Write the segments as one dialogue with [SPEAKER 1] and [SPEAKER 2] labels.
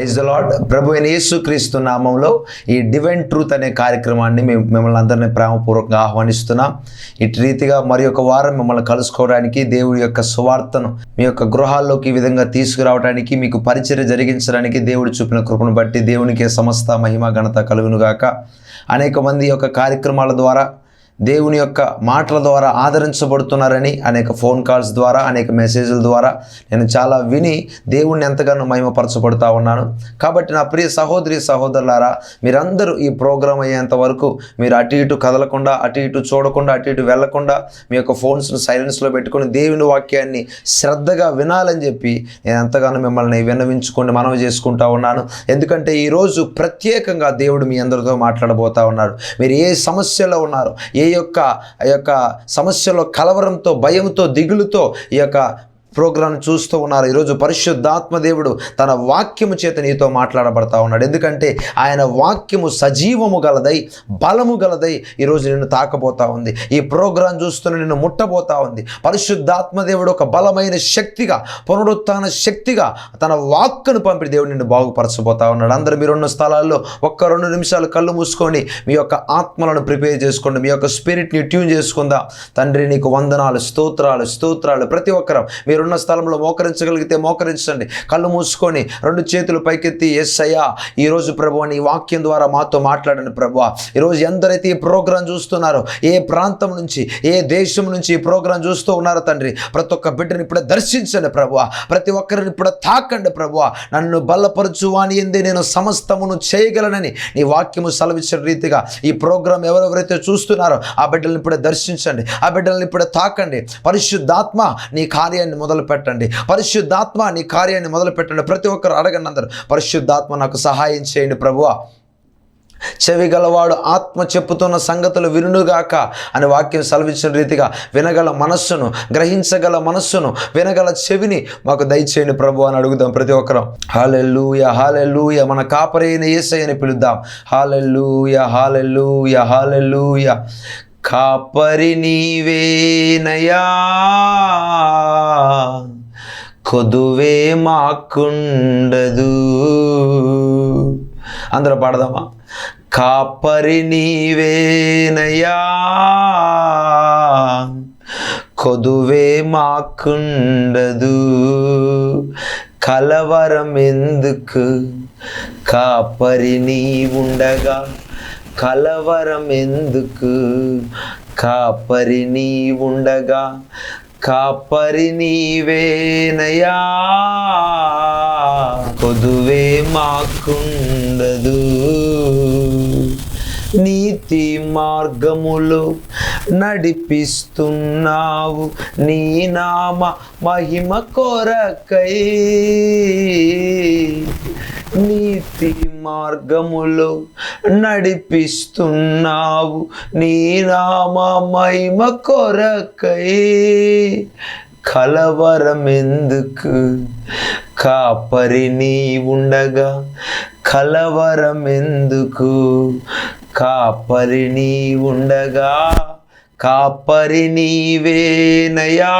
[SPEAKER 1] Praise the lord. ప్రభు అయిన యేసుక్రీస్తు నామంలో ఈ డివైన్ ట్రూత్ అనే కార్యక్రమాన్ని మిమ్మల్ని అందరినీ ప్రేమపూర్వకంగా ఆహ్వానిస్తున్నాం. ఇటు రీతిగా మరి ఒక వారం మిమ్మల్ని కలుసుకోవడానికి, దేవుడి యొక్క సువార్తను మీ యొక్క గృహాల్లోకి ఈ విధంగా తీసుకురావడానికి, మీకు పరిచర్య జరిగించడానికి దేవుడు చూపిన కృపను బట్టి దేవునికే సమస్త మహిమ ఘనత కలుగునుగాక. అనేక మంది యొక్క కార్యక్రమాల ద్వారా, దేవుని యొక్క మాటల ద్వారా ఆదరించబడుతున్నారని అనేక ఫోన్ కాల్స్ ద్వారా, అనేక మెసేజ్ల ద్వారా నేను చాలా విని దేవుణ్ణి ఎంతగానో మహిమపరచబడుతూ ఉన్నాను. కాబట్టి నా ప్రియ సహోదరి సహోదరులారా, మీరందరూ ఈ ప్రోగ్రాం అయ్యేంత వరకు మీరు అటు ఇటు కదలకుండా, అటు ఇటు చూడకుండా, అటు ఇటు వెళ్లకుండా మీ యొక్క ఫోన్స్ను సైలెన్స్లో పెట్టుకొని దేవుని వాక్యాన్ని శ్రద్ధగా వినాలని చెప్పి నేను ఎంతగానో మిమ్మల్ని విన్నవించుకొని మనవి చేసుకుంటా ఉన్నాను. ఎందుకంటే ఈరోజు ప్రత్యేకంగా దేవుడు మీ అందరితో మాట్లాడబోతా ఉన్నాడు. మీరు ఏ సమస్యలో ఉన్నారు, ఈ యొక్క సమస్యలో కలవరంతో, భయంతో, దిగులుతో ఈ యొక్క ప్రోగ్రాం చూస్తూ ఉన్నారు, ఈరోజు పరిశుద్ధాత్మ దేవుడు తన వాక్యము చేత నీతో మాట్లాడబడతా ఉన్నాడు. ఎందుకంటే ఆయన వాక్యము సజీవము గలదై, బలము గలదై ఈరోజు నిన్ను తాకబోతా ఉంది. ఈ ప్రోగ్రాం చూస్తున్న నిన్ను ముట్టబోతా ఉంది. పరిశుద్ధాత్మ దేవుడు ఒక బలమైన శక్తిగా, పునరుత్థాన శక్తిగా తన వాక్కును పంపి దేవుడు నిన్ను బాగుపరచబోతా ఉన్నాడు. అందరూ మీరున్న స్థలాల్లో 1-2 నిమిషాలు కళ్ళు మూసుకొని మీ యొక్క ఆత్మలను ప్రిపేర్ చేసుకోండి. మీ యొక్క స్పిరిట్ని ట్యూన్ చేసుకుందాం. తండ్రి నీకు వందనాలు, స్తోత్రాలు. ప్రతి ఒక్కరూ మీరున్న స్థలంలో మోకరించగలిగితే మోకరించండి. కళ్ళు మూసుకొని 2 చేతులు పైకెత్తి, యేసయ్యా ఈరోజు ప్రభువా నీ వాక్యం ద్వారా మాతో మాట్లాడండి ప్రభువా. ఈరోజు ఎందరైతే ఈ ప్రోగ్రాం చూస్తున్నారో, ఏ ప్రాంతం నుంచి, ఏ దేశం నుంచి ఈ ప్రోగ్రాం చూస్తూ ఉన్నారో తండ్రి, ప్రతి ఒక్క బిడ్డని ఇప్పుడే దర్శించండి ప్రభువా. ప్రతి ఒక్కరిని ఇప్పుడే తాకండి ప్రభువా. నన్ను బలపరచు వాని యందే నేను సమస్తమును చేయగలనని నీ వాక్యము సెలవిచ్చిన రీతిగా ఈ ప్రోగ్రాం ఎవరెవరైతే చూస్తున్నారో ఆ బిడ్డలను ఇప్పుడే దర్శించండి, ఆ బిడ్డలను ఇప్పుడే తాకండి. పరిశుద్ధాత్మ నీ కార్యాన్ని మొదలు పెట్టండి. పరిశుద్ధాత్మ నీ కార్యాన్ని మొదలు పెట్టండి. ప్రతి ఒక్కరు అడగండి, అందరూ పరిశుద్ధాత్మ నాకు సహాయం చేయండి ప్రభువా. చెవి గలవాడు ఆత్మ చెప్పుతున్న సంగతులు వినుగాక అని వాక్యం సెలవిచ్చిన రీతిగా వినగల మనస్సును, గ్రహించగల మనస్సును, వినగల చెవిని మాకు దయచేయండి ప్రభు అని అడుగుదాం. ప్రతి ఒక్కరం హల్లెలూయా, హల్లెలూయా. మన కాపరైన యేసయ్యని పిలుద్దాం. హల్లెలూయా, హల్లెలూయా, హల్లెలూయా. కాపరి నీవేనయా, కొదువే మాకుండదు. అందరూ పాడదామా? కాపరి నీవేనయా, కొదువే మాకుండదు. కలవరం ఎందుకు కాపరి నీవుండగా, కలవరం ఎందుకు కాపరి నీవుండగా. కాపరి నీవేనయా, కొదువే మాకుండదు. నీతి మార్గములో నడిపిస్తున్నావు నీ నామ మహిమ కొరకై. నీతి మార్గములో నడిపిస్తున్నావు నీ నామ మహిమ కొరకై. కలవరం ఎందుకు కాపరి నీవుండగా, కలవరం ఎందుకు కాపరి నీవుండగా. కాపరి నీవేనయా,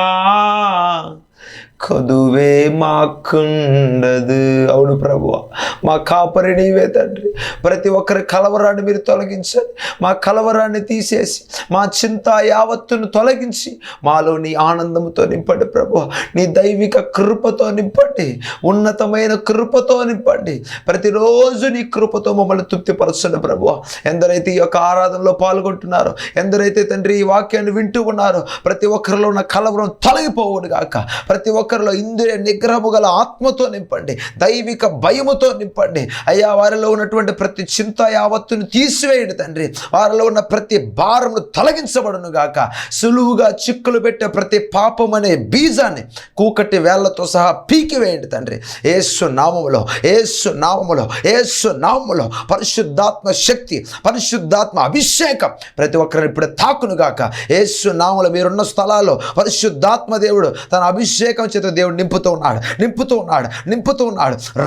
[SPEAKER 1] కొదువే మాకుండదు. అవును ప్రభువా, మా కాపరి నీవే తండ్రి. ప్రతి ఒక్కరి కలవరాన్ని మీరు తొలగించండి. మా కలవరాన్ని తీసేసి మా చింత యావత్తును తొలగించి మాలో నీ ఆనందముతో నింపండి ప్రభువా. నీ దైవిక కృపతో నింపండి, ఉన్నతమైన కృపతో నింపండి. ప్రతిరోజు నీ కృపతో మమ్మల్ని తృప్తిపరచండి ప్రభువా. ఎందరైతే ఈ యొక్క ఆరాధనలో పాల్గొంటున్నారో, ఎందరైతే తండ్రి ఈ వాక్యాన్ని వింటూ ఉన్నారో, ప్రతి ఒక్కరిలో ఉన్న కలవరం తొలగిపోవును గాక. ప్రతి ఒక్కరిలో ఇంద్రియ నిగ్రహము గల ఆత్మతో నింపండి, దైవిక భయముతో నింపండి అయ్యా. వారిలో ఉన్నటువంటి ప్రతి చింత యావత్తును తీసివేయండి తండ్రి. వారిలో ఉన్న ప్రతి భారమును తొలగించబడును గాక. సులువుగా చిక్కులు పెట్టే ప్రతి పాపం అనే బీజాన్ని కూకటి వేళ్లతో సహా పీకివేయండి తండ్రి. యేసు నామములో, యేసు నామములో, యేసు నామములో పరిశుద్ధాత్మ శక్తి, పరిశుద్ధాత్మ అభిషేకం ప్రతి ఒక్కరిని ఇప్పుడు తాకును గాక. యేసు నామములో మీరున్న స్థలాల్లో పరిశుద్ధాత్మ దేవుడు తన అభిషేకం చేత దేవుడు నింపుతూ ఉన్నాడు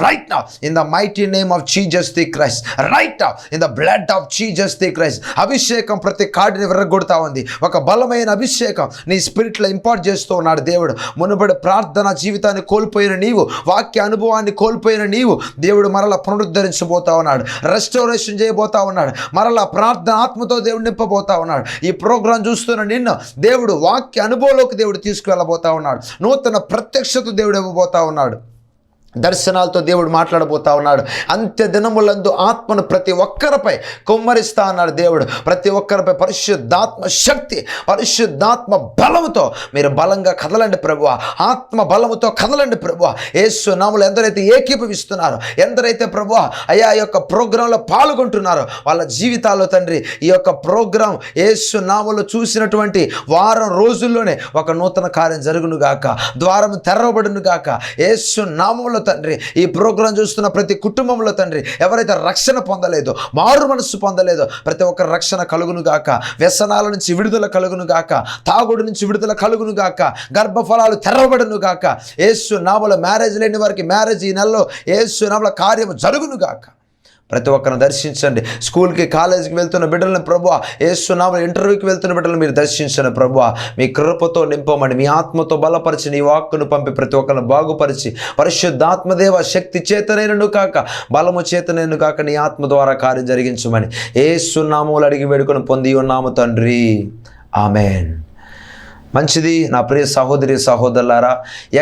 [SPEAKER 1] right now in the mighty name of Jesus the Christ, right now in the blood of Jesus the Christ. అభిషేకం ప్రతి కాడిని విర్రగొడతా ఉంది. ఒక బలమైన అభిషేకం నీ స్పిరిట్లో ఇంపార్ట్ చేస్తూ ఉన్నాడు దేవుడు. మునుబడి ప్రార్థన జీవితాన్ని కోల్పోయిన నీవు, వాక్య అనుభవాన్ని కోల్పోయిన నీవు, దేవుడు మరలా పునరుద్ధరించబోతా ఉన్నాడు, రెస్టోరేషన్ చేయబోతా ఉన్నాడు, మరలా ప్రార్థన ఆత్మతో దేవుడు నింపబోతా ఉన్నాడు. ఈ ప్రోగ్రాం చూస్తున్న నిన్ను దేవుడు వాక్య అనుభవంలోకి దేవుడు తీసుకువెళ్ళబోతా ఉన్నాడు. నూతన ప్రత్యక్షత దేవుడు ఇవ్వబోతా ఉన్నాడు. దర్శనాలతో దేవుడు మాట్లాడబోతా ఉన్నాడు. అంత్య దినములందు ఆత్మను ప్రతి ఒక్కరిపై కుమ్మరిస్తా అన్నాడు దేవుడు. ప్రతి ఒక్కరిపై పరిశుద్ధాత్మ శక్తి, పరిశుద్ధాత్మ బలముతో మీరు బలంగా కదలండి ప్రభువా, ఆత్మ బలముతో కదలండి ప్రభువా. యేసు నామములో ఎందరైతే ఏకీభవిస్తున్నారో, ఎందరైతే ప్రభువా అయ్యా ఈ యొక్క ప్రోగ్రాంలో పాల్గొంటున్నారో వాళ్ళ జీవితాల్లో తండ్రి ఈ యొక్క ప్రోగ్రాం యేసు నామములో చూసినటువంటి వారం రోజుల్లోనే ఒక నూతన కార్యం జరుగును గాక, ద్వారం తెరవబడును గాక. యేసు నామములో తండ్రి ఈ ప్రోగ్రాం చూస్తున్న ప్రతి కుటుంబంలో తండ్రి ఎవరైతే రక్షణ పొందలేదో, మారు మనస్సు పొందలేదో ప్రతి ఒక్కరు రక్షణ కలుగును గాక, వ్యసనాల నుంచి విడుదల కలుగును గాక, తాగుడు నుంచి విడుదల కలుగును గాక, గర్భఫలాలు తెరవబడును గాక. యేసు నామములో మ్యారేజ్ లేని వారికి మ్యారేజ్ ఈ నెలలో యేసు నామములో కార్యము జరుగును గాక. ప్రతి ఒక్కరిని దర్శించండి. స్కూల్కి కాలేజీకి వెళ్తున్న బిడ్డలను ప్రభువా, యేసు నామములో ఇంటర్వ్యూకి వెళ్తున్న బిడ్డలను మీరు దర్శించండి ప్రభువా. మీ కృపతో నింపమని, మీ ఆత్మతో బలపరిచి, నీ వాక్కును పంపి ప్రతి ఒక్కరిని బాగుపరిచి, పరిశుద్ధాత్మదేవ శక్తి చేతనైనను కాక బలము చేతనైనను కాక నీ ఆత్మ ద్వారా కార్యం జరిగించమని యేసు నామములో అడిగి వేడుకొని పొంది ఉన్నాము తండ్రి, ఆమెన్. మంచిది నా ప్రియ సహోదరి సహోదరులారా,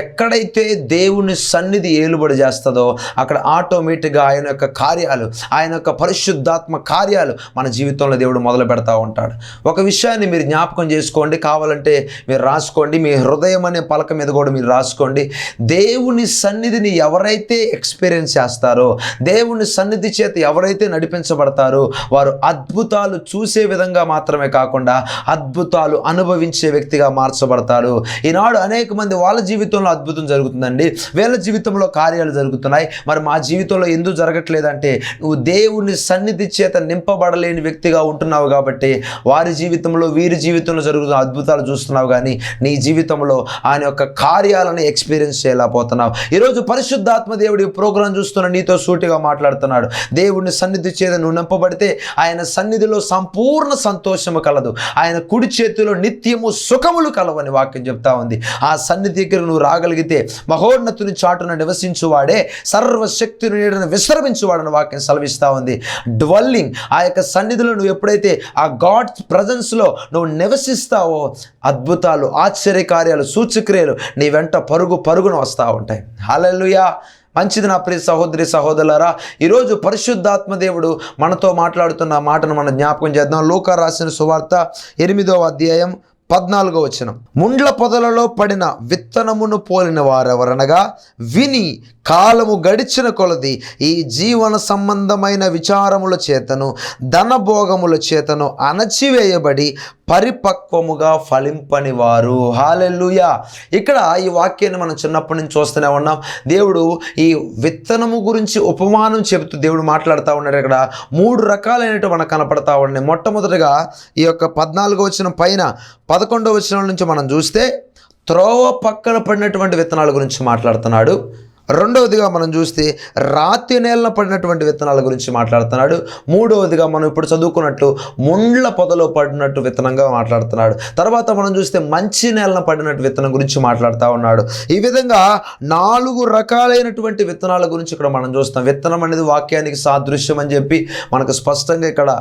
[SPEAKER 1] ఎక్కడైతే దేవుని సన్నిధి ఏలుబడి చేస్తుందో అక్కడ ఆటోమేటిక్గా ఆయన యొక్క కార్యాలు, ఆయన యొక్క పరిశుద్ధాత్మ కార్యాలు మన జీవితంలో దేవుడు మొదలు పెడతా ఉంటాడు. ఒక విషయాన్ని మీరు జ్ఞాపకం చేసుకోండి, కావాలంటే మీరు రాసుకోండి, మీ హృదయం అనే పలక మీద కూడా మీరు రాసుకోండి. దేవుని సన్నిధిని ఎవరైతే ఎక్స్పీరియన్స్ చేస్తారో, దేవుని సన్నిధి చేత ఎవరైతే నడిపించబడతారో వారు అద్భుతాలు చూసే విధంగా మాత్రమే కాకుండా అద్భుతాలు అనుభవించే వ్యక్తిగా మార్చబడతారు. ఈనాడు అనేక మంది వాళ్ళ జీవితంలో అద్భుతం జరుగుతుందండి, వీళ్ళ జీవితంలో కార్యాలు జరుగుతున్నాయి. మరి మా జీవితంలో ఎందుకు జరగట్లేదంటే నువ్వు దేవుని సన్నిధి చేత నింపబడలేని వ్యక్తిగా ఉంటున్నావు కాబట్టి వారి జీవితంలో వీరి జీవితంలో జరుగుతున్న అద్భుతాలు చూస్తున్నావు, కానీ నీ జీవితంలో ఆయన యొక్క కార్యాలను ఎక్స్పీరియన్స్ చేయలేకపోతున్నావు. ఈరోజు పరిశుద్ధాత్మ దేవుడి ప్రోగ్రాం చూస్తున్న నీతో సూటిగా మాట్లాడుతున్నాడు. దేవుని సన్నిధి చేత నువ్వు నింపబడితే ఆయన సన్నిధిలో సంపూర్ణ సంతోషము కలదు, ఆయన కుడి చేతిలో నిత్యము సుఖములు కలవని వాక్యం చెప్తా ఉంది. ఆ సన్నిధి దగ్గర నువ్వు రాగలిగితే మహోన్నతుని చాటున నివసించువాడే సర్వశక్తిని నీడను విశ్రమించువాడని వాక్యం సెలవిస్తూ ఉంది. డ్వెల్లింగ్, ఆ యొక్క సన్నిధిలో నువ్వు ఎప్పుడైతే ఆ గాడ్స్ ప్రజెన్స్లో నువ్వు నివసిస్తావో అద్భుతాలు, ఆశ్చర్యకార్యాలు, సూచక్రియలు నీ వెంట పరుగున వస్తూ ఉంటాయి. హల్లెలూయా. మంచిది నా ప్రియ సహోదరి సహోదరులారా, ఈరోజు పరిశుద్ధాత్మ దేవుడు మనతో మాట్లాడుతున్న మాటను మనం జ్ఞాపకం చేద్దాం. లూకా రాసిన సువార్త 8వ అధ్యాయం 14వ వచనం. ముండ్ల పొదలలో పడిన విత్తనమును పోలిన వారెవరనగా విని కాలము గడిచిన కొలది ఈ జీవన సంబంధమైన విచారముల చేతను ధనభోగముల చేతను అణచివేయబడి పరిపక్వముగా ఫలింపని వారు. హల్లెలూయా. ఇక్కడ ఈ వాక్యాన్ని మనం చిన్నప్పటి నుంచి చూస్తూనే ఉన్నాం. దేవుడు ఈ విత్తనము గురించి ఉపమానం చెబుతూ దేవుడు మాట్లాడుతూ ఉన్నాడు. ఇక్కడ 3 రకాలైనట్టు మనకు కనపడతా ఉన్నాయి. మొట్టమొదటిగా ఈ యొక్క 14వ వచనం పైన 11వ వచనం నుంచి మనం చూస్తే త్రోవ పక్కన పడినటువంటి విత్తనాల గురించి మాట్లాడుతున్నాడు. రెండవదిగా మనం చూస్తే రాతి నేలన పడినటువంటి విత్తనాల గురించి మాట్లాడుతున్నాడు. మూడవదిగా మనం ఇప్పుడు చదువుకున్నట్లు ముండ్ల పొదలో పడినట్టు విత్తనంగా మాట్లాడుతున్నాడు. తర్వాత మనం చూస్తే మంచి నేలన పడినట్టు విత్తనం గురించి మాట్లాడుతూ ఉన్నాడు. ఈ విధంగా 4 రకాలైనటువంటి విత్తనాల గురించి ఇక్కడ మనం చూస్తాం. విత్తనం అనేది వాక్యానికి సాదృశ్యం అని చెప్పి మనకు స్పష్టంగా ఇక్కడ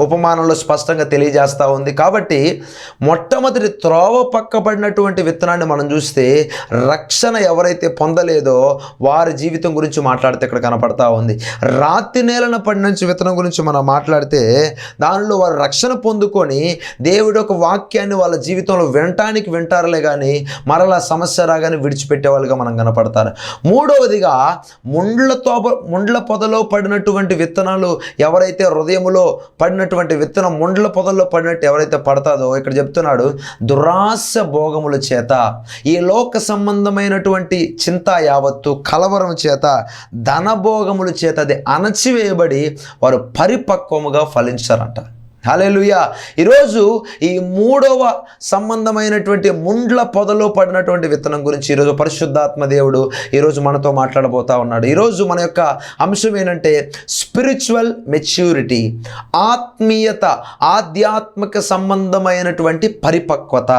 [SPEAKER 1] ఉపమానంలో స్పష్టంగా తెలియజేస్తూ ఉంది. కాబట్టి మొట్టమొదటి త్రోవ పక్కబడినటువంటి విత్తనాన్ని మనం చూస్తే రక్షణ ఎవరైతే పొందలేదో వారి జీవితం గురించి మాట్లాడితే ఇక్కడ కనపడతా ఉంది. రాతి నేలన పడిన విత్తనం గురించి మనం మాట్లాడితే దానిలో వారు రక్షణ పొందుకొని దేవుడి యొక్క వాక్యాన్ని వాళ్ళ జీవితంలో వింటారులే కానీ మరలా సమస్య రాగానే విడిచిపెట్టే వాళ్ళుగా మనం కనపడతారు. మూడవదిగా ముండ్ల పొదలో పడినటువంటి విత్తనాలు ఎవరైతే హృదయములో పడినటువంటి విత్తనం ముండ్ల పొదల్లో పడినట్టు ఎవరైతే పడతాదో ఇక్కడ చెప్తున్నాడు దురాశ భోగముల చేత, ఈ లోక సంబంధమైనటువంటి చింత యావత్తు, కలవరం చేత, ధనభోగముల చేత అది అణచివేయబడి వారు పరిపక్వముగా ఫలించారంట. హల్లెలూయా. ఈరోజు ఈ మూడవ సంబంధమైనటువంటి ముండ్ల పొదలో పడినటువంటి విత్తనం గురించి ఈరోజు పరిశుద్ధాత్మ దేవుడు ఈరోజు మనతో మాట్లాడబోతా ఉన్నాడు. ఈరోజు మన యొక్క అంశం ఏంటంటే స్పిరిచువల్ మెచ్యూరిటీ, ఆత్మీయత, ఆధ్యాత్మిక సంబంధమైనటువంటి పరిపక్వత,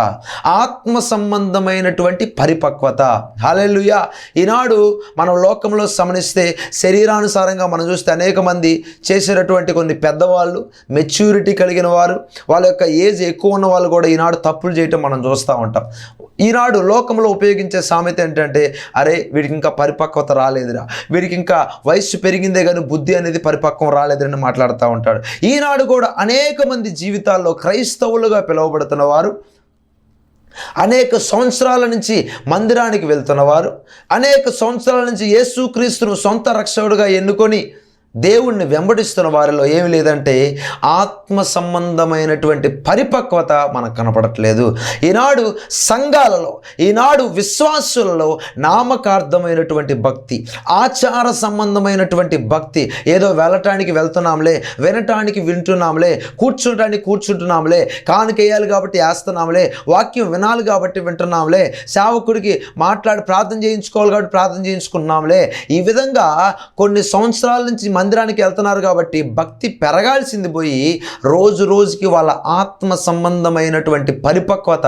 [SPEAKER 1] ఆత్మ సంబంధమైనటువంటి పరిపక్వత. హల్లెలూయా. ఈనాడు మనం లోకంలో గమనిస్తే శరీరానుసారంగా మనం చూస్తే అనేక మంది చేసేటటువంటి కొన్ని పెద్దవాళ్ళు, మెచ్యూరిటీ కలిగిన వారు, వాళ్ళ యొక్క ఏజ్ ఎక్కువ ఉన్న వాళ్ళు కూడా ఈనాడు తప్పులు చేయటం మనం చూస్తూ ఉంటాం. ఈనాడు లోకంలో ఉపయోగించే సామెత ఏంటంటే, అరే వీడికి ఇంకా పరిపక్వత రాలేదురా, వీడికి ఇంకా వయస్సు పెరిగిందే కానీ బుద్ధి అనేది పరిపక్వం రాలేదని మాట్లాడుతూ ఉంటాడు. ఈనాడు కూడా అనేక మంది జీవితాల్లో క్రైస్తవులుగా పిలువబడుతున్న వారు, అనేక సంవత్సరాల నుంచి మందిరానికి వెళ్తున్నవారు, అనేక సంవత్సరాల నుంచి యేసుక్రీస్తును సొంత రక్షకుడుగా ఎన్నుకొని దేవుణ్ణి వెంబడిస్తున్న వారిలో ఏమి లేదంటే ఆత్మ సంబంధమైనటువంటి పరిపక్వత మనకు కనపడట్లేదు. ఈనాడు సంఘాలలో, ఈనాడు విశ్వాసులలో నామకార్థమైనటువంటి భక్తి, ఆచార సంబంధమైనటువంటి భక్తి, ఏదో వెళ్ళటానికి వెళ్తున్నాంలే, వినటానికి వింటున్నాంలే, కూర్చుంటున్నాంలే, కానుకేయాలి కాబట్టి వేస్తున్నాంలే, వాక్యం వినాలి కాబట్టి వింటున్నాంలే, సేవకుడికి మాట్లాడి ప్రార్థన చేయించుకోవాలి కాబట్టి ప్రార్థన చేయించుకుంటున్నాంలే, ఈ విధంగా కొన్ని సంవత్సరాల నుంచి మందిరానికి వెళ్తున్నారు కాబట్టి భక్తి పెరగాల్సింది పోయి రోజు రోజుకి వాళ్ళ ఆత్మ సంబంధమైనటువంటి పరిపక్వత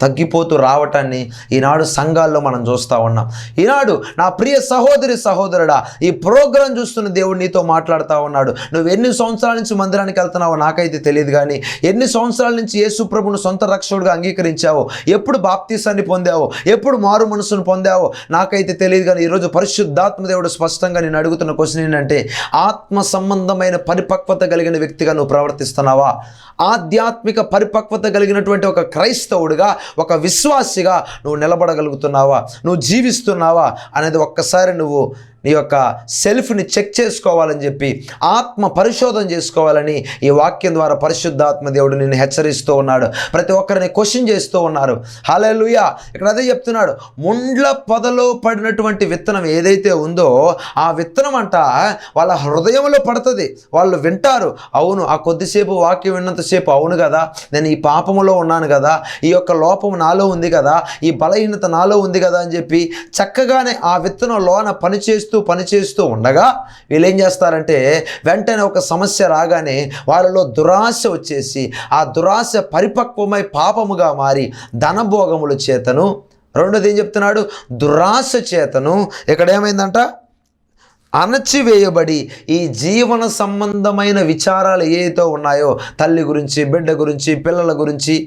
[SPEAKER 1] తగ్గిపోతూ రావటాన్ని ఈనాడు సంఘాల్లో మనం చూస్తూ ఉన్నాం. ఈనాడు నా ప్రియ సహోదరి సహోదరుడా, ఈ ప్రోగ్రాం చూస్తున్న దేవుడు నీతో మాట్లాడుతూ ఉన్నాడు. నువ్వు ఎన్ని సంవత్సరాల నుంచి మందిరానికి వెళ్తున్నావో నాకైతే తెలియదు, కానీ ఎన్ని సంవత్సరాల నుంచి యేసు ప్రభువును సొంత రక్షకుడుగా అంగీకరించావో, ఎప్పుడు బాప్తీసాన్ని పొందావో, ఎప్పుడు మారు మనసును పొందావో నాకైతే తెలియదు, కానీ ఈరోజు పరిశుద్ధాత్మ దేవుడు స్పష్టంగా నేను అడుగుతున్న క్వశ్చన్ ఏంటంటే, ఆత్మ సంబంధమైన పరిపక్వత కలిగిన వ్యక్తిగా నువ్వు ప్రవర్తిస్తున్నావా? ఆధ్యాత్మిక పరిపక్వత కలిగినటువంటి ఒక క్రైస్తవుడిగా, ఒక విశ్వాసిగా నువ్వు నిలబడగలుగుతున్నావా? నువ్వు జీవిస్తున్నావా అనేది ఒక్కసారి నువ్వు నీ యొక్క సెల్ఫ్ని చెక్ చేసుకోవాలని చెప్పి, ఆత్మ పరిశోధన చేసుకోవాలని ఈ వాక్యం ద్వారా పరిశుద్ధాత్మ దేవుడు నిన్ను హెచ్చరిస్తూ ఉన్నాడు. ప్రతి ఒక్కరిని క్వశ్చన్ చేస్తూ ఉన్నారు. హల్లెలూయా. ఇక్కడ అదే చెప్తున్నాడు, ముండ్ల పొదలో పడినటువంటి విత్తనం ఏదైతే ఉందో ఆ విత్తనం అంట వాళ్ళ హృదయంలో పడుతుంది. వాళ్ళు వింటారు, అవును ఆ కొద్దిసేపు వాక్యం విన్నంతసేపు అవును కదా, నేను ఈ పాపములో ఉన్నాను కదా, ఈ యొక్క లోపం నాలో ఉంది కదా, ఈ బలహీనత నాలో ఉంది కదా అని చెప్పి చక్కగానే ఆ విత్తనం లోన పనిచేస్తూ ఉండగా వీళ్ళు ఏం చేస్తారంటే, వెంటనే ఒక సమస్య రాగానే వాళ్ళలో దురాశ వచ్చేసి ఆ దురాశ పరిపక్వమై పాపముగా మారి ధనభోగముల చేతను, రెండోది ఏం చెప్తున్నాడు, దురాశ చేతను ఇక్కడ ఏమైందంట, అణచివేయబడి ఈ జీవన సంబంధమైన విచారాలు ఏవైతే ఉన్నాయో, తల్లి గురించి, బిడ్డ గురించి, పిల్లల గురించి,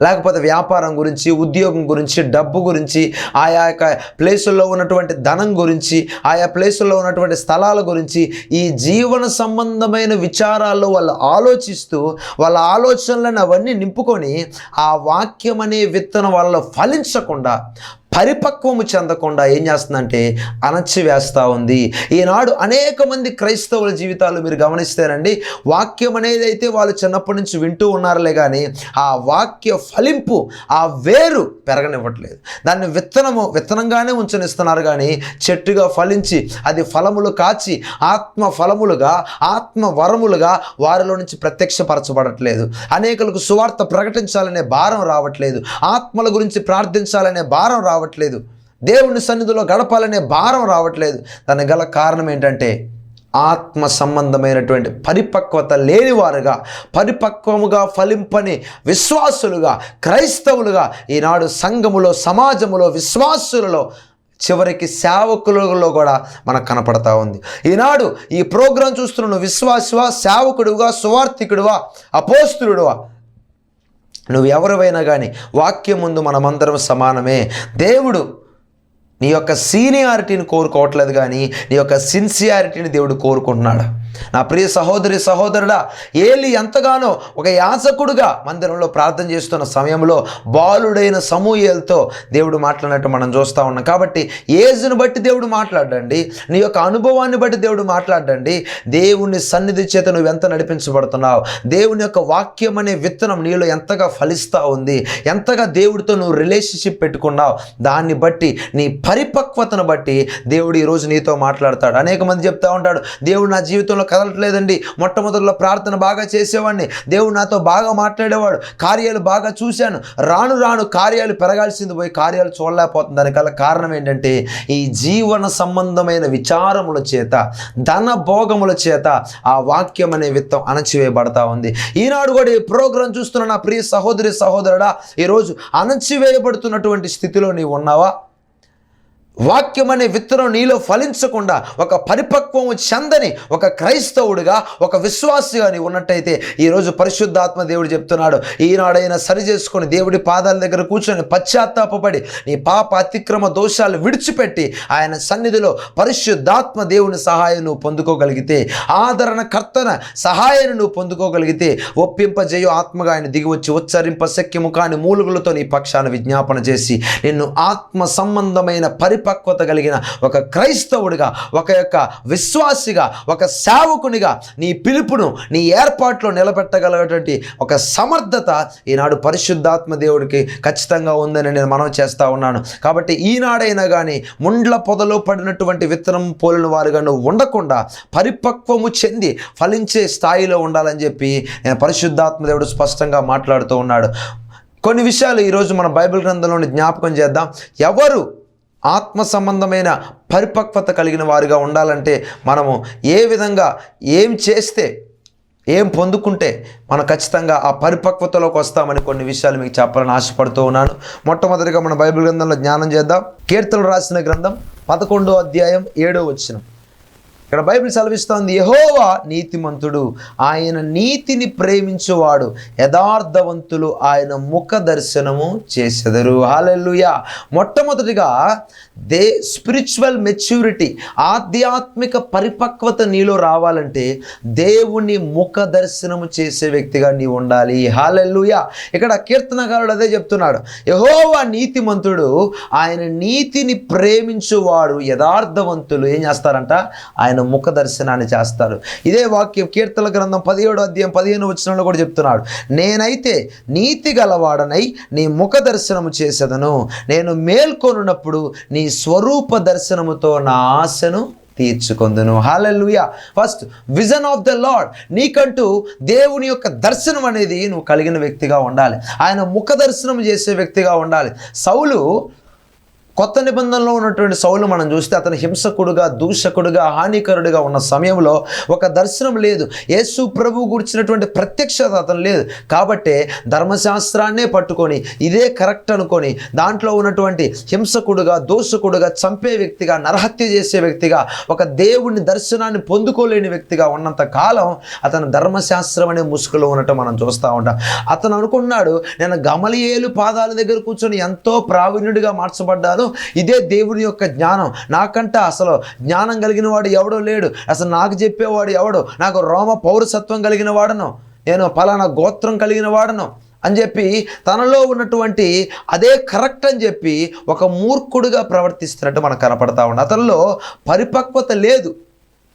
[SPEAKER 1] లేకపోతే వ్యాపారం గురించి, ఉద్యోగం గురించి, డబ్బు గురించి, ఆయా యొక్క ప్లేసుల్లో ఉన్నటువంటి ధనం గురించి, ఆయా ప్లేసుల్లో ఉన్నటువంటి స్థలాల గురించి, ఈ జీవన సంబంధమైన విచారాల్లో వాళ్ళు ఆలోచిస్తూ వాళ్ళ ఆలోచనలను అవన్నీ నింపుకొని ఆ వాక్యం అనే విత్తనం వాళ్ళలో ఫలించకుండా, పరిపక్వము చెందకుండా ఏం చేస్తుందంటే అణచివేస్తూ ఉంది. ఈనాడు అనేక మంది క్రైస్తవుల జీవితాలు మీరు గమనిస్తేనండి, వాక్యం అనేది అయితే వాళ్ళు చిన్నప్పటి నుంచి వింటూ ఉన్నారులే, కానీ ఆ వాక్య ఫలింపు, ఆ వేరు పెరగనివ్వట్లేదు. దాన్ని విత్తనంగానే ఉంచనిస్తున్నారు, కానీ చెట్టుగా ఫలించి అది ఫలములు కాచి ఆత్మ ఫలములుగా, ఆత్మ వరములుగా వారిలో నుంచి ప్రత్యక్షపరచబడట్లేదు. అనేకులకు సువార్త ప్రకటించాలనే భారం రావట్లేదు, ఆత్మల గురించి ప్రార్థించాలనే భారం రావట్లేదు, దేవుని సన్నిధిలో గడపాలనే భారం రావట్లేదు. దానికి గల కారణం ఏంటంటే, ఆత్మ సంబంధమైనటువంటి పరిపక్వత లేనివారుగా, పరిపక్వముగా ఫలింపని విశ్వాసులుగా, క్రైస్తవులుగా ఈనాడు సంఘములో, సమాజములో, విశ్వాసులలో, చివరికి సేవకులలో కూడా మనకు కనపడతా ఉంది. ఈనాడు ఈ ప్రోగ్రాం చూస్తున్న విశ్వాసువా, సేవకుడుగా, సువార్థికుడువా, అపోస్తులుడువా, నువ్వు ఎవరివైనా కానీ వాక్యం ముందు మనమందరం సమానమే. దేవుడు నీ యొక్క సీనియారిటీని కోరుకోవట్లేదు, కానీ నీ యొక్క సిన్సియారిటీని దేవుడు కోరుకుంటున్నాడు. నా ప్రియ సహోదరి సహోదరుడా, ఏలి ఎంతగానో ఒక యాజకుడుగా మందిరంలో ప్రార్థన చేస్తున్న సమయంలో బాలుడైన సమూయేలుతో దేవుడు మాట్లాడినట్టు మనం చూస్తూ ఉన్నాం. కాబట్టి ఏజ్ను బట్టి దేవుడు మాట్లాడండి, నీ యొక్క అనుభవాన్ని బట్టి దేవుడు మాట్లాడండి. దేవుని సన్నిధి చేత నువ్వు ఎంత నడిపించబడుతున్నావు, దేవుని యొక్క వాక్యం అనే విత్తనం నీలో ఎంతగా ఫలిస్తూ ఉంది, ఎంతగా దేవుడితో నువ్వు రిలేషన్షిప్ పెట్టుకున్నావు, దాన్ని బట్టి నీ పరిపక్వతను బట్టి దేవుడు ఈరోజు నీతో మాట్లాడతాడు. అనేక మంది చెప్తా ఉంటాడు, దేవుడు నా జీవితంలో కదలట్లేదండి. మొట్టమొదటిలో ప్రార్థన బాగా చేసేవాడిని, దేవుడు నాతో బాగా మాట్లాడేవాడు, కార్యాలు బాగా చూశాను, రాను రాను కార్యాలు పెరగాల్సింది పోయి కార్యాలు చూడలేకపోతుంది. దానికల్ల కారణం ఏంటంటే ఈ జీవన సంబంధమైన విచారముల చేత, ధన భోగముల చేత ఆ వాక్యం అనే విత్తం అణచివేయబడతా ఉంది. ఈనాడు కూడా ఈ ప్రోగ్రాం చూస్తున్న నా ప్రియ సహోదరి సహోదరుడా, ఈరోజు అణచివేయబడుతున్నటువంటి స్థితిలో నీవు ఉన్నావా? వాక్యం అనే విత్తనం నీలో ఫలించకుండా ఒక పరిపక్వము చెందని ఒక క్రైస్తవుడిగా, ఒక విశ్వాసిగా నీవు ఉన్నట్టయితే ఈరోజు పరిశుద్ధాత్మ దేవుడు చెప్తున్నాడు, ఈనాడైనా సరి చేసుకొని దేవుడి పాదాల దగ్గర కూర్చొని పశ్చాత్తాపపడి నీ పాప అతిక్రమ దోషాలు విడిచిపెట్టి ఆయన సన్నిధిలో పరిశుద్ధాత్మ దేవుని సహాయం నువ్వు పొందుకోగలిగితే, ఆదరణకర్తన సహాయాన్ని నువ్వు పొందుకోగలిగితే, ఒప్పింపజేయు ఆత్మగా ఆయన దిగివచ్చి ఉచ్చరింప శక్యము కాని మూలుగులతో నీ పక్షాన విజ్ఞాపన చేసి నిన్ను ఆత్మ సంబంధమైన పరిపక్వత కలిగిన ఒక క్రైస్తవుడిగా, ఒక యొక్క విశ్వాసిగా, ఒక సేవకునిగా నీ పిలుపును, నీ ఏర్పాట్లో నిలబెట్టగలిగేటువంటి ఒక సమర్థత ఈనాడు పరిశుద్ధాత్మ దేవుడికి ఖచ్చితంగా ఉందని నేను మనవి చేస్తూ ఉన్నాను. కాబట్టి ఈనాడైనా కానీ ముండ్ల పొదలో పడినటువంటి విత్తనం పోలిన వారుగా నువ్వు ఉండకుండా పరిపక్వము చెంది ఫలించే స్థాయిలో ఉండాలని చెప్పి నేను పరిశుద్ధాత్మ దేవుడు స్పష్టంగా మాట్లాడుతూ ఉన్నాడు. కొన్ని విషయాలు ఈరోజు మన బైబిల్ గ్రంథంలోని జ్ఞాపకం చేద్దాం. ఎవరు ఆత్మ సంబంధమైన పరిపక్వత కలిగిన వారిగా ఉండాలంటే మనము ఏ విధంగా ఏం చేస్తే, ఏం పొందుకుంటే మనం ఖచ్చితంగా ఆ పరిపక్వతలోకి వస్తామని కొన్ని విషయాలు మీకు చెప్పాలని ఆశపడుతూ ఉన్నాను. మొట్టమొదటిగా మన బైబిల్ గ్రంథంలో జ్ఞానం చేద్దాం. కీర్తనలు రాసిన గ్రంథం 11వ అధ్యాయం 7వ వచనం. ఇక్కడ బైబిల్ సెలవిస్తోంది, యెహోవా నీతిమంతుడు, ఆయన నీతిని ప్రేమించువాడు, యథార్థవంతులు ఆయన ముఖ దర్శనము చేసెదరు. హల్లెలూయా. మొట్టమొదటిగా స్పిరిచువల్ మెచ్యూరిటీ, ఆధ్యాత్మిక పరిపక్వత నీలో రావాలంటే దేవుని ముఖ దర్శనము చేసే వ్యక్తిగా నీవు ఉండాలి. హల్లెలూయా. ఇక్కడ కీర్తనకారుడు అదే చెప్తున్నాడు, యెహోవా నీతిమంతుడు, ఆయన నీతిని ప్రేమించువాడు, యథార్థవంతులు ఏం చేస్తారంట? ఆయన ముఖ దర్శనాన్ని చేస్తారు. ఇదే వాక్యం కీర్తన గ్రంథం 17వ అధ్యాయం 15వ వచనంలో కూడా చెప్తున్నాడు, నేనైతే నీతి గలవాడనై నీ ముఖ దర్శనము చేసేదను, నేను మేల్కొనున్నప్పుడు నీ స్వరూప దర్శనముతో నా ఆశను తీర్చుకొందును. Hallelujah. First vision of the Lord. నీకంటూ దేవుని యొక్క దర్శనం అనేది నువ్వు కలిగిన వ్యక్తిగా ఉండాలి. ఆయన ముఖ దర్శనం చేసే వ్యక్తిగా ఉండాలి. సౌలు, కొత్త నిబంధనలో ఉన్నటువంటి సౌలు మనం చూస్తే అతను హింసకుడుగా, దూషకుడుగా, హానికరుడుగా ఉన్న సమయంలో ఒక దర్శనం లేదు. యేసు ప్రభు గురించినటువంటి ప్రత్యక్షత అతను లేదు. కాబట్టే ధర్మశాస్త్రాన్నే పట్టుకొని ఇదే కరెక్ట్ అనుకొని దాంట్లో ఉన్నటువంటి హింసకుడుగా, దూషకుడుగా, చంపే వ్యక్తిగా, నరహత్య చేసే వ్యక్తిగా, ఒక దేవుని దర్శనాన్ని పొందుకోలేని వ్యక్తిగా ఉన్నంత కాలం అతను ధర్మశాస్త్రం అనే ముసుగులో ఉన్నట్టు మనం చూస్తూ ఉంటాం. అతను అనుకున్నాడు, నేను గమలీయేలు పాదాల దగ్గర కూర్చొని ఎంతో ప్రావీణ్యుడిగా మార్చబడ్డాను, ఇదే దేవుని యొక్క జ్ఞానం, నాకంట అసలు జ్ఞానం కలిగిన వాడు ఎవడో లేడు, అసలు నాకు చెప్పేవాడు ఎవడు, నాకు రోమ పౌరసత్వం కలిగిన వాడను, నేను ఫలానా గోత్రం కలిగిన వాడను అని చెప్పి తనలో ఉన్నటువంటి అదే కరెక్ట్ అని చెప్పి ఒక మూర్ఖుడుగా ప్రవర్తిస్తున్నట్టు మనకు కనపడతా ఉంది. అతనిలో పరిపక్వత లేదు,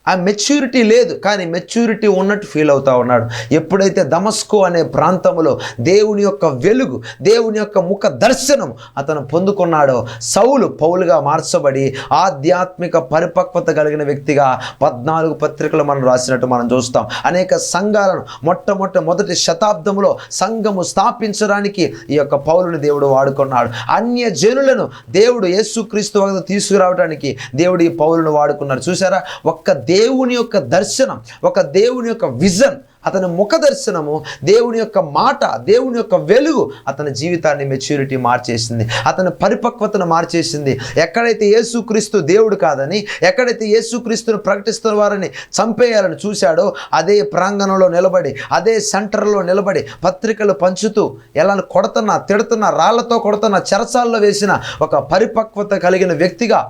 [SPEAKER 1] ఆ మెచ్యూరిటీ లేదు, కానీ మెచ్యూరిటీ ఉన్నట్టు ఫీల్ అవుతూ ఉన్నాడు. ఎప్పుడైతే దమస్కు అనే ప్రాంతంలో దేవుని యొక్క వెలుగు, దేవుని యొక్క ముఖ దర్శనం అతను పొందుకున్నాడో, సౌలు పౌలుగా మార్చబడి ఆధ్యాత్మిక పరిపక్వత కలిగిన వ్యక్తిగా 14 పత్రికలు మనం రాసినట్టు మనం చూస్తాం. అనేక సంఘాలను మొట్టమొదటి శతాబ్దంలో సంఘము స్థాపించడానికి ఈ యొక్క పౌలుని దేవుడు వాడుకున్నాడు. అన్య జనులను దేవుడు యేసుక్రీస్తు వద్దకు తీసుకురావడానికి దేవుడు ఈ పౌలును వాడుకున్నాడు. చూసారా, ఒక్క దేవుని యొక్క దర్శనం, ఒక దేవుని యొక్క విజన్, అతని ముఖ దర్శనము, దేవుని యొక్క మాట, దేవుని యొక్క వెలుగు అతని జీవితాన్ని మెచ్యూరిటీ మార్చేసింది, అతని పరిపక్వతను మార్చేసింది. ఎక్కడైతే యేసుక్రీస్తు దేవుడు కాదని, ఎక్కడైతే యేసుక్రీస్తును ప్రకటిస్తున్న వారిని చంపేయాలని చూశాడో అదే ప్రాంగణంలో నిలబడి, అదే సెంటర్లో నిలబడి పత్రికలు పంచుతూ ఎలా కొడుతున్నా, తిడుతున్నా, రాళ్లతో కొడుతున్నా, చెరసాల్లో వేసిన ఒక పరిపక్వత కలిగిన వ్యక్తిగా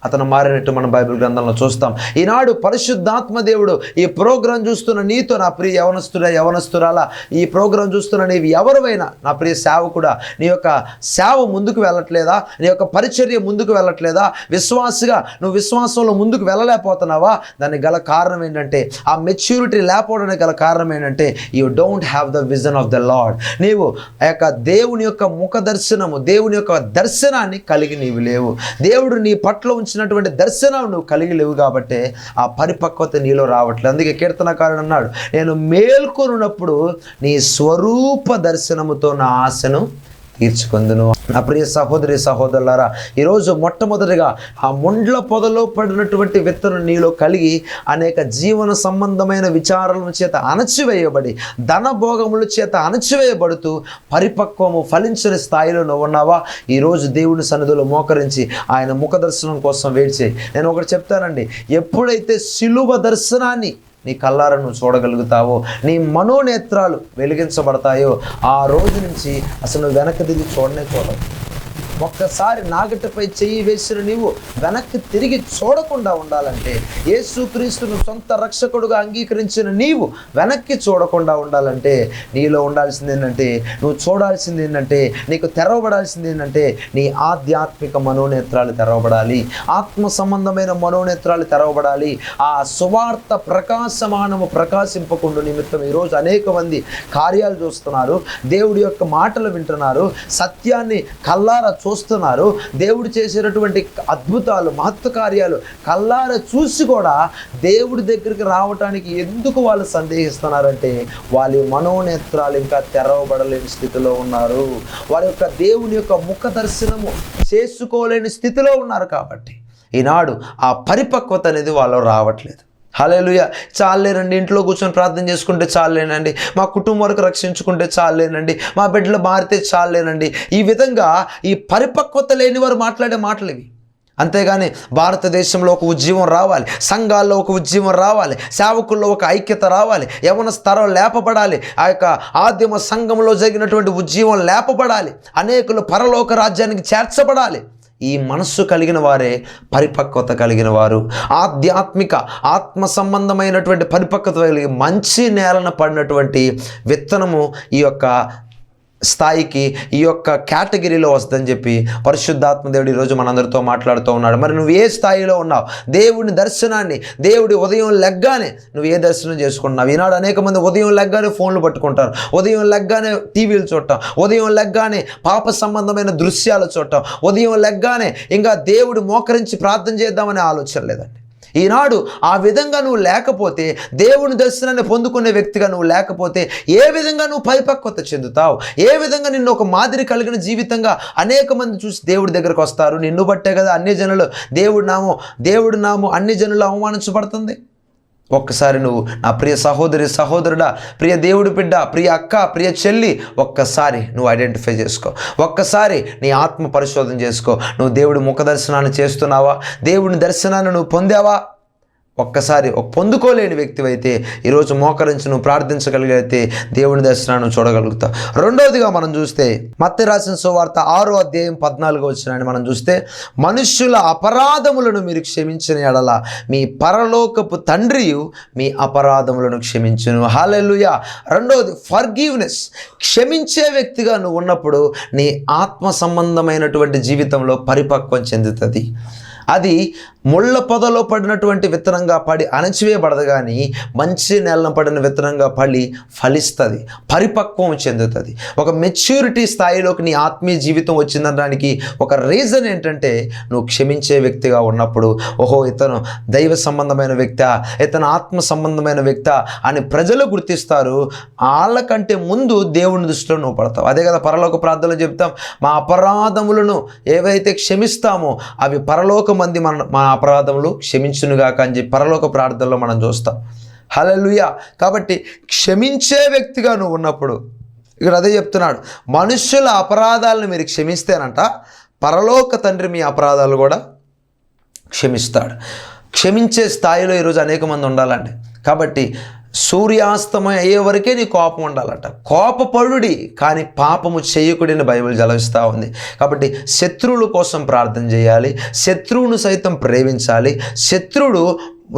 [SPEAKER 1] అతను మారినట్టు మనం బైబిల్ గ్రంథంలో చూస్తాం. ఈనాడు పరిశుద్ధాత్మ దేవుడు ఈ ప్రోగ్రాం చూస్తున్న నీతో, నా ప్రియ యవనస్తురాలా, ఈ ప్రోగ్రాం చూస్తున్న నీవు ఎవరివైనా, నా ప్రియ సేవకుడా, నీ యొక్క సేవ ముందుకు వెళ్ళట్లేదా? నీ యొక్క పరిచర్య ముందుకు వెళ్ళట్లేదా? విశ్వాసిగా నువ్వు విశ్వాసంలో ముందుకు వెళ్ళలేకపోతున్నావా? దానికి గల కారణం ఏంటంటే, ఆ మెచ్యూరిటీ లేకపోవడానికి గల కారణం ఏంటంటే, you don't have the vision of the lord. నీవు ఆ యొక్క దేవుని యొక్క ముఖ దర్శనము, దేవుని యొక్క దర్శనాన్ని కలిగి నీవు లేవు. దేవుడు నీ పట్ల ఉంచినటువంటి దర్శనం నువ్వు కలిగి లేవు కాబట్టి ఆ పరిపక్వత నీలో రావట్లేదు. అందుకే కీర్తనకారుడు అన్నాడు, నేను మేల్కొనున్నప్పుడు నీ స్వరూప దర్శనముతో నా ఆశను తీర్చుకుందును. నా ప్రియ సహోదరి సహోదరులారా, ఈరోజు మొట్టమొదటిగా ఆ ముండ్ల పొదలో పడినటువంటి విత్తనం నీలో కలిగి అనేక జీవన సంబంధమైన విచారాల చేత అణచివేయబడి ధనభోగముల చేత అణచివేయబడుతూ పరిపక్వము ఫలించని స్థాయిలో నువ్వు ఉన్నావా? ఈరోజు దేవుని సన్నిధిలో మోకరించి ఆయన ముఖ దర్శనం కోసం వేడిచే. నేను ఒకటి చెప్తానండి, ఎప్పుడైతే శిలువ దర్శనాన్ని నీ కళ్ళారా నువ్వు చూడగలుగుతావో, నీ మనోనేత్రాలు వెలిగించబడతాయో, ఆ రోజు నుంచి అసలు నువ్వు వెనక్కి తిరిగి చూడవు. ఒక్కసారి నాగటిపై చెయ్యి వేసిన నీవు వెనక్కి తిరిగి చూడకుండా ఉండాలంటే, యేసుక్రీస్తును సొంత రక్షకుడుగా అంగీకరించిన నీవు వెనక్కి చూడకుండా ఉండాలంటే నీలో ఉండాల్సింది ఏంటంటే, నువ్వు చూడాల్సింది ఏంటంటే, నీకు తెరవబడాల్సింది ఏంటంటే నీ ఆధ్యాత్మిక మనోనేత్రాలు తెరవబడాలి, ఆత్మ సంబంధమైన మనోనేత్రాలు తెరవబడాలి. ఆ సువార్త ప్రకాశమానము ప్రకాశింపకుండా నిమిత్తం ఈరోజు అనేక మంది కార్యాలు చూస్తున్నారు, దేవుడి యొక్క మాటలు వింటున్నారు, సత్యాన్ని కల్లారా చూస్తున్నారు, దేవుడు చేసేటటువంటి అద్భుతాలు మహత్వ కార్యాలు కల్లారా చూసి కూడా దేవుడి దగ్గరికి రావటానికి ఎందుకు వాళ్ళు సందేహిస్తున్నారంటే, వాళ్ళ మనోనేత్రాలు ఇంకా తెరవబడలేని స్థితిలో ఉన్నారు, వారి యొక్క దేవుని యొక్క ముఖ దర్శనము చేసుకోలేని స్థితిలో ఉన్నారు. కాబట్టి ఈనాడు ఆ పరిపక్వత అనేది వాళ్ళు రావట్లేదు. హల్లెలూయా. చాలేనండి, ఇంట్లో కూర్చొని ప్రార్థన చేసుకుంటే చాలేనండి, మా కుటుంబం వరకు రక్షించుకుంటే చాలేనండి, మా బిడ్డలు మారితే చాలేనండి, ఈ విధంగా ఈ పరిపక్వత లేని వారు మాట్లాడే మాటలు ఇవి. అంతేగాని భారతదేశంలో ఒక ఉద్యమం రావాలి, సంఘాల్లో ఒక ఉద్యమం రావాలి, సేవకుల్లో ఒక ఐక్యత రావాలి, యవన స్థరం లేపబడాలి, ఆ యొక్క ఆదిమ సంఘంలో జరిగినటువంటి ఉద్యమం లేపబడాలి, అనేకులు పరలోక రాజ్యానికి చేర్చబడాలి. ఈ మనస్సు కలిగిన వారే పరిపక్వత కలిగిన వారు. ఆధ్యాత్మిక ఆత్మ సంబంధమైనటువంటి పరిపక్వత కలిగి మంచి నేలన పడినటువంటి విత్తనము ఈ యొక్క స్థాయికి, ఈ యొక్క కేటగిరీలో వస్తుందని చెప్పి పరిశుద్ధాత్మ దేవుడు ఈరోజు మనందరితో మాట్లాడుతూ ఉన్నాడు. మరి నువ్వు ఏ స్థాయిలో ఉన్నావు? దేవుని దర్శనాన్ని, దేవుడి ఉదయం లెగ్గానే నువ్వు ఏ దర్శనం చేసుకుంటున్నావు? ఈనాడు అనేక మంది ఉదయం లెగ్గానే ఫోన్లు పట్టుకుంటారు, ఉదయం లెగ్గానే టీవీలు చూడటం, ఉదయం లెగ్గానే పాప సంబంధమైన దృశ్యాలు చూడటం, ఉదయం లెగ్గానే ఇంకా దేవుడు మోకరించి ప్రార్థన చేద్దామనే ఆలోచన లేదండి. ఈనాడు ఆ విధంగా నువ్వు లేకపోతే, దేవుని దర్శనాన్ని పొందుకునే వ్యక్తిగా నువ్వు లేకపోతే ఏ విధంగా నువ్వు పరిపక్వత చెందుతావు? ఏ విధంగా నిన్ను ఒక మాదిరి కలిగిన జీవితంగా అనేక మంది చూసి దేవుడి దగ్గరకు వస్తారు? నిన్ను బట్టే కదా అన్ని జనులు దేవుడి నామం అన్ని జనులు అవమానించబడుతుంది. ఒక్కసారి నువ్వు నా ప్రియ సహోదరి సహోదరుడా, ప్రియ దేవుడి బిడ్డ, ప్రియ అక్క, ప్రియ చెల్లి, ఒక్కసారి నువ్వు ఐడెంటిఫై చేసుకో, ఒక్కసారి నీ ఆత్మ పరిశోధన చేసుకో. నువ్వు దేవుడి ముఖ దర్శనాన్ని చేస్తున్నావా? దేవుని దర్శనాన్ని నువ్వు పొందావా? ఒక్కసారి పొందుకోలేని వ్యక్తివైతే ఈరోజు మోకరించి నువ్వు ప్రార్థించగలిగితే దేవుని దర్శనాన్ని చూడగలుగుతావు. రెండవదిగా మనం చూస్తే మత్తయి రాసిన సువార్త 6వ అధ్యాయం 14వ వచనాన్ని మనం చూస్తే, మనుష్యుల అపరాధములను మీరు క్షమించిన ఎడల మీ పరలోకపు తండ్రియు మీ అపరాధములను క్షమించును. హల్లెలూయా. రెండవది ఫర్గివ్నెస్. క్షమించే వ్యక్తిగా నువ్వు ఉన్నప్పుడు నీ ఆత్మ సంబంధమైనటువంటి జీవితంలో పరిపక్వం చెందుతుంది. అది ముళ్ళ పొదలో పడినటువంటి విత్తనంగా పడి అణచివేయబడదు, కానీ మంచి నేలను పడిన విత్తనంగా పడి ఫలిస్తుంది, పరిపక్వం చెందుతుంది. ఒక మెచ్యూరిటీ స్థాయిలోకి నీ ఆత్మీయ జీవితం వచ్చిందనడానికి ఒక రీజన్ ఏంటంటే, నువ్వు క్షమించే వ్యక్తిగా ఉన్నప్పుడు, ఓహో ఇతను దైవ సంబంధమైన వ్యక్తి, ఇతను ఆత్మ సంబంధమైన వ్యక్తి అని ప్రజలు గుర్తిస్తారు. వాళ్ళకంటే ముందు దేవుని దృష్టిలో నువ్వు పడతావు. అదే కదా పరలోక ప్రార్థనలో చెప్తాం, మా అపరాధములను ఏవైతే క్షమిస్తామో అవి పరలోక మంది మా అపరాధములు క్షమించునుగాక అని చెప్పి పరలోక ప్రార్థనలో మనం చూస్తాం. హల్లెలూయా. కాబట్టి క్షమించే వ్యక్తిగా నువ్వు ఉన్నప్పుడు ఇక్కడ అదే చెప్తున్నాడు, మనుష్యుల అపరాధాలను మీరు క్షమిస్తేనంట పరలోక తండ్రి మీ అపరాధాలు కూడా క్షమిస్తాడు. క్షమించే స్థాయిలో ఈరోజు అనేక మంది ఉండాలండి. కాబట్టి సూర్యాస్తమయం అయ్యే వరకే నీ కోపం ఉండాలట. కోపపడుడి కానీ పాపము చేయకుడిని బైబిల్ జలవిస్తూ ఉంది. కాబట్టి శత్రువుల కోసం ప్రార్థన చేయాలి, శత్రువును సైతం ప్రేమించాలి. శత్రువుడు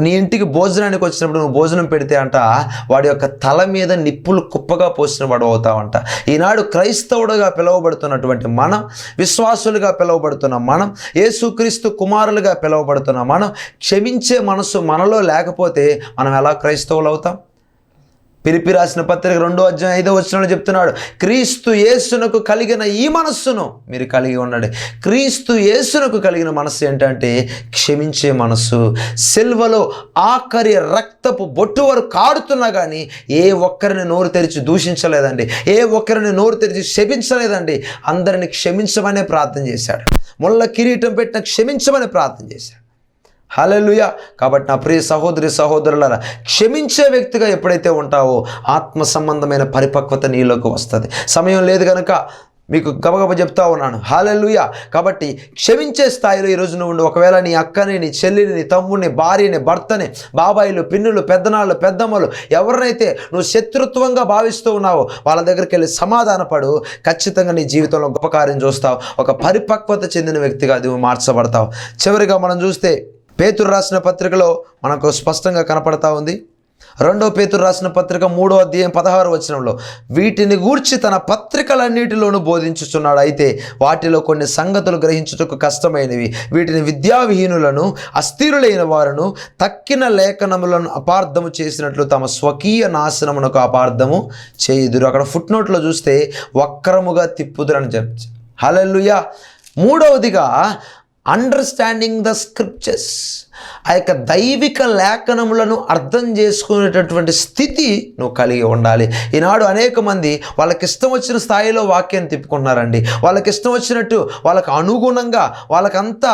[SPEAKER 1] నీ ఇంటికి భోజనానికి వచ్చినప్పుడు నువ్వు భోజనం పెడితే అంట వాడి యొక్క తల మీద నిప్పులు కుప్పగా పోసిన వాడు అవుతావంట. ఈనాడు క్రైస్తవుడుగా పిలువబడుతున్నటువంటి మనం, విశ్వాసులుగా పిలువబడుతున్న మనం, యేసుక్రీస్తు కుమారులుగా పిలువబడుతున్న మనం, క్షమించే మనసు మనలో లేకపోతే మనం ఎలా క్రైస్తవులు అవుతాం? ఫిలిప్పీ రాసిన పత్రిక 2:5 చెప్తున్నాడు, క్రీస్తు యేసునకు కలిగిన ఈ మనస్సును మీరు కలిగి ఉండండి. క్రీస్తు యేసునకు కలిగిన మనస్సు ఏంటంటే క్షమించే మనస్సు. సిల్వలో ఆఖరి రక్తపు బొట్టు వరకు కాడుతున్నా కానీ ఏ ఒక్కరిని నోరు తెరిచి దూషించలేదండి, ఏ ఒక్కరిని నోరు తెరిచి శపించలేదండి. అందరిని క్షమించమనే ప్రార్థన చేశాడు. ముళ్ళ కిరీటం పెట్టిన క్షమించమని ప్రార్థన చేశాడు. హల్లెలూయా. కాబట్టి నా ప్రియ సహోదరి సహోదరులారా, క్షమించే వ్యక్తిగా ఎప్పుడైతే ఉంటావో ఆత్మ సంబంధమైన పరిపక్వత నీలోకి వస్తుంది. సమయం లేదు కనుక మీకు గబగబ చెప్తా ఉన్నాను. హల్లెలూయా. కాబట్టి క్షమించే స్థాయిలో ఈరోజు నువ్వు ఉండు. ఒకవేళ నీ అక్కని, నీ చెల్లిని, నీ తమ్ముడిని, భార్యని, భర్తని, బాబాయిలు, పిన్నులు, పెద్దనాళ్ళు, పెద్దమ్మలు ఎవరినైతే నువ్వు శత్రుత్వంగా భావిస్తూ ఉన్నావో వాళ్ళ దగ్గరికి వెళ్ళి సమాధానపడు. ఖచ్చితంగా నీ జీవితంలో గొప్ప కార్యం చూస్తావు. ఒక పరిపక్వత చెందిన వ్యక్తిగా నువ్వు మార్చబడతావు. చివరిగా మనం చూస్తే పేతురు రాసిన పత్రికలో మనకు స్పష్టంగా కనపడతా ఉంది. 2 పేతురు రాసిన పత్రిక 3:16 వీటిని గూర్చి తన పత్రికలన్నిటిలోనూ బోధించుచున్నాడు. అయితే వాటిలో కొన్ని సంగతులు గ్రహించుటకు కష్టమైనవి. వీటిని విద్యావిహీనులను, అస్థిరులైన వారును, తక్కిన లేఖనములను అపార్థము చేసినట్లు తమ స్వకీయ నాశనమునకు అపార్థము చేయుదురు. అక్కడ ఫుట్నోట్లో చూస్తే వక్రముగా తిప్పుదురని చెప్పి. హల్లెలూయా. మూడవదిగా అండర్స్టాండింగ్ ద స్క్రిప్చర్స్, ఆ యొక్క దైవిక లేఖనములను అర్థం చేసుకునేటటువంటి స్థితి నువ్వు కలిగి ఉండాలి. ఈనాడు అనేక మంది వాళ్ళకి ఇష్టం వచ్చిన స్థాయిలో వాక్యాన్ని తిప్పుకుంటున్నారండి. వాళ్ళకి ఇష్టం వచ్చినట్టు, వాళ్ళకు అనుగుణంగా, వాళ్ళకంతా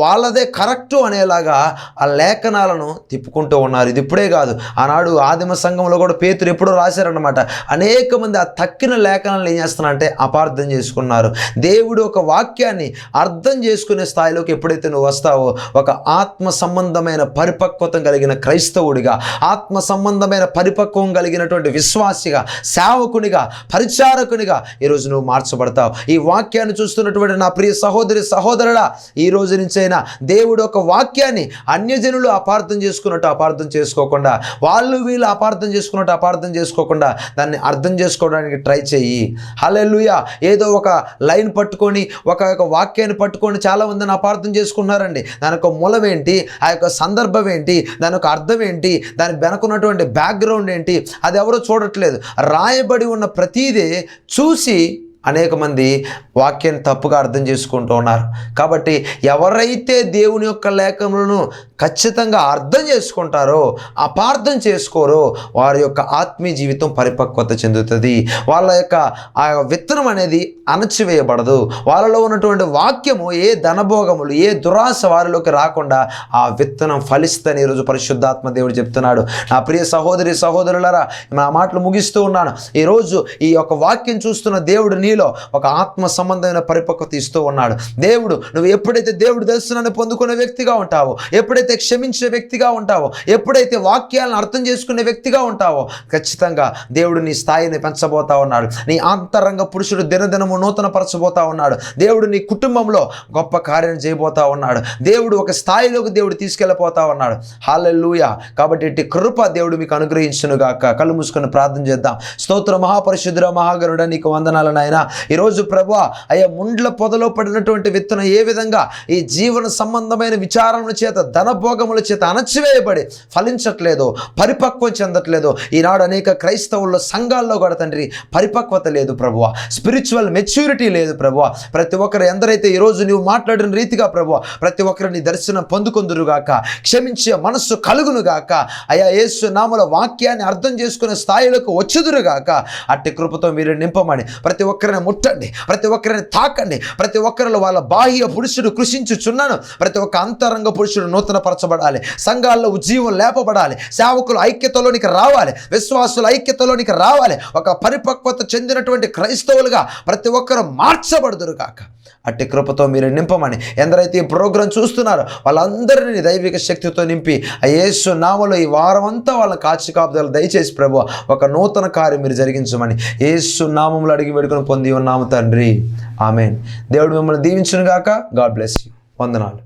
[SPEAKER 1] వాళ్ళదే కరెక్టు అనేలాగా ఆ లేఖనాలను తిప్పుకుంటూ ఉన్నారు. ఇది ఇప్పుడే కాదు, ఆనాడు ఆదిమ సంఘంలో కూడా పేతురు ఎప్పుడో రాశారనమాట. అనేక మంది ఆ తక్కిన లేఖనాలను ఏం చేస్తున్నారంటే అపార్థం చేసుకున్నారు. దేవుడు ఒక వాక్యాన్ని అర్థం చేసుకునే స్థాయిలోకి ఎప్పుడైతే నువ్వు వస్తావో, ఒక ఆత్మ సంబంధమైన పరిపక్వత కలిగిన క్రైస్తవుడిగా, ఆత్మ సంబంధమైన పరిపక్వం కలిగినటువంటి విశ్వాసిగా, సేవకునిగా, పరిచారకునిగా ఈరోజు నువ్వు మార్చబడతావు. ఈ వాక్యాన్ని చూస్తున్నటువంటి నా ప్రియ సహోదరి సహోదరుడా, ఈ రోజు నుంచైనా దేవుడు ఒక వాక్యాన్ని అన్యజనులు అపార్థం చేసుకున్నట్టు అపార్థం చేసుకోకుండా, వాళ్ళు వీళ్ళు అపార్థం చేసుకున్నట్టు అపార్థం చేసుకోకుండా దాన్ని అర్థం చేసుకోవడానికి ట్రై చెయ్యి. హల్లెలూయా. ఏదో ఒక లైన్ పట్టుకొని, ఒక వాక్యాన్ని పట్టుకొని చాలా మందిని అపార్థం చేసుకున్నారండి. దానికి ఒక మూలం ఏంటి, ఆ యొక్క సందర్భం ఏంటి, దాని యొక్క అర్థం ఏంటి, దాని వెనకున్నటువంటి బ్యాక్గ్రౌండ్ ఏంటి, అది ఎవరో చూడట్లేదు. రాయబడి ఉన్న ప్రతీదే చూసి అనేక మంది వాక్యాన్ని తప్పుగా అర్థం చేసుకుంటూ ఉన్నారు. కాబట్టి ఎవరైతే దేవుని యొక్క లేఖనలను ఖచ్చితంగా అర్థం చేసుకుంటారో, అపార్థం చేసుకోరో, వారి యొక్క ఆత్మీయ జీవితం పరిపక్వత చెందుతుంది. వాళ్ళ యొక్క ఆ విత్తనం అనేది అణచివేయబడదు. వాళ్ళలో ఉన్నటువంటి వాక్యము, ఏ ధనభోగములు, ఏ దురాశ వారిలోకి రాకుండా ఆ విత్తనం ఫలిస్తని ఈరోజు పరిశుద్ధాత్మ దేవుడు చెప్తున్నాడు. నా ప్రియ సహోదరి సహోదరులారా, నా మాటలు ముగిస్తూ ఉన్నాను. ఈరోజు ఈ యొక్క వాక్యం చూస్తున్న దేవుడు నీలో ఒక ఆత్మ సంబంధమైన పరిపక్వత ఇస్తూ ఉన్నాడు. దేవుడు, నువ్వు ఎప్పుడైతే దేవుడు దర్శనాన్ని పొందుకునే వ్యక్తిగా ఉంటావో, ఎప్పుడైతే క్షమించే వ్యక్తిగా ఉంటావో, ఎప్పుడైతే వాక్యాలను అర్థం చేసుకునే వ్యక్తిగా ఉంటావో, ఖచ్చితంగా దేవుడు నీ స్థాయిని పెంచబోతా ఉన్నాడు. నీ అంతరంగ పురుషుడు దినదినము నూతన పరచబోతా ఉన్నాడు. దేవుడు నీ కుటుంబంలో గొప్ప కార్యం చేయబోతా ఉన్నాడు. దేవుడు ఒక స్థాయిలోకి దేవుడు తీసుకెళ్ళిపోతా ఉన్నాడు. హల్లెలూయా. కాబట్టి ఇట్టి కృప దేవుడు మీకు అనుగ్రహించునుగాక. కళ్ళు మూసుకొని ప్రార్థన చేద్దాం. స్తోత్ర మహాపరిశుద్ధుడ మహాగరుడ, నీకు వందనాలు నాయనా. ఈరోజు ప్రభువా, అయ్యా ముండ్ల పొదలో పడినటువంటి విత్తనం ఏ విధంగా ఈ జీవన సంబంధమైన విచారణ చేత, ధనభోగముల చేత అణచివేయబడి ఫలించట్లేదు, పరిపక్వం చెందట్లేదు. ఈనాడు అనేక క్రైస్తవుల్లో, సంఘాల్లో కూడా తండ్రి పరిపక్వత లేదు ప్రభువా, స్పిరిచువల్ మెచ్యూరిటీ లేదు ప్రభువా. ప్రతి ఒక్కరు ఎందరైతే ఈరోజు నువ్వు మాట్లాడిన రీతిగా ప్రభువా, ప్రతి ఒక్కరిని దర్శనం పొందుకొందురుగాక, క్షమించే మనస్సు కలుగునుగాక. అయ్యా యేసు నామములో వాక్యాన్ని అర్థం చేసుకునే స్థాయిలోకి వచ్చుదురుగాక. అట్టి కృపతో మీరు నింపమని ప్రతి ఒక్కరిని ముట్టండి, ప్రతి ఒక్కరిని తాకండి. ప్రతి ఒక్కరిలో వాళ్ళ బాహ్య పురుషుడు కృషించుచున్నాను, ప్రతి ఒక్క అంతరంగ పురుషుడు నూతన పరచబడాలి. సంఘాల్లో ఉజ్జీవం లేపబడాలి. సేవకులు ఐక్యతలోనికి రావాలి. విశ్వాసుల ఐక్యతలోనికి రావాలి. ఒక పరిపక్వత చెందినటువంటి క్రైస్తవులుగా ప్రతి ఒక్కరు మార్చబడుదురు కాక. అట్టి కృపతో మీరు నింపమని, ఎందరైతే ఈ ప్రోగ్రాం చూస్తున్నారో వాళ్ళందరినీ దైవిక శక్తితో నింపి ఆ యేసు నామములో ఈ వారం అంతా వాళ్ళ కాపుదలు దయచేసి ప్రభువా ఒక నూతన కార్యం మీరు జరిగించమని యేసు నామములో అడిగి వేడుకొని పొంది ఉన్నాము తండ్రి. ఆమేన్. దేవుడు మిమ్మల్ని దీవించును గాక. God bless you. వందనాలు.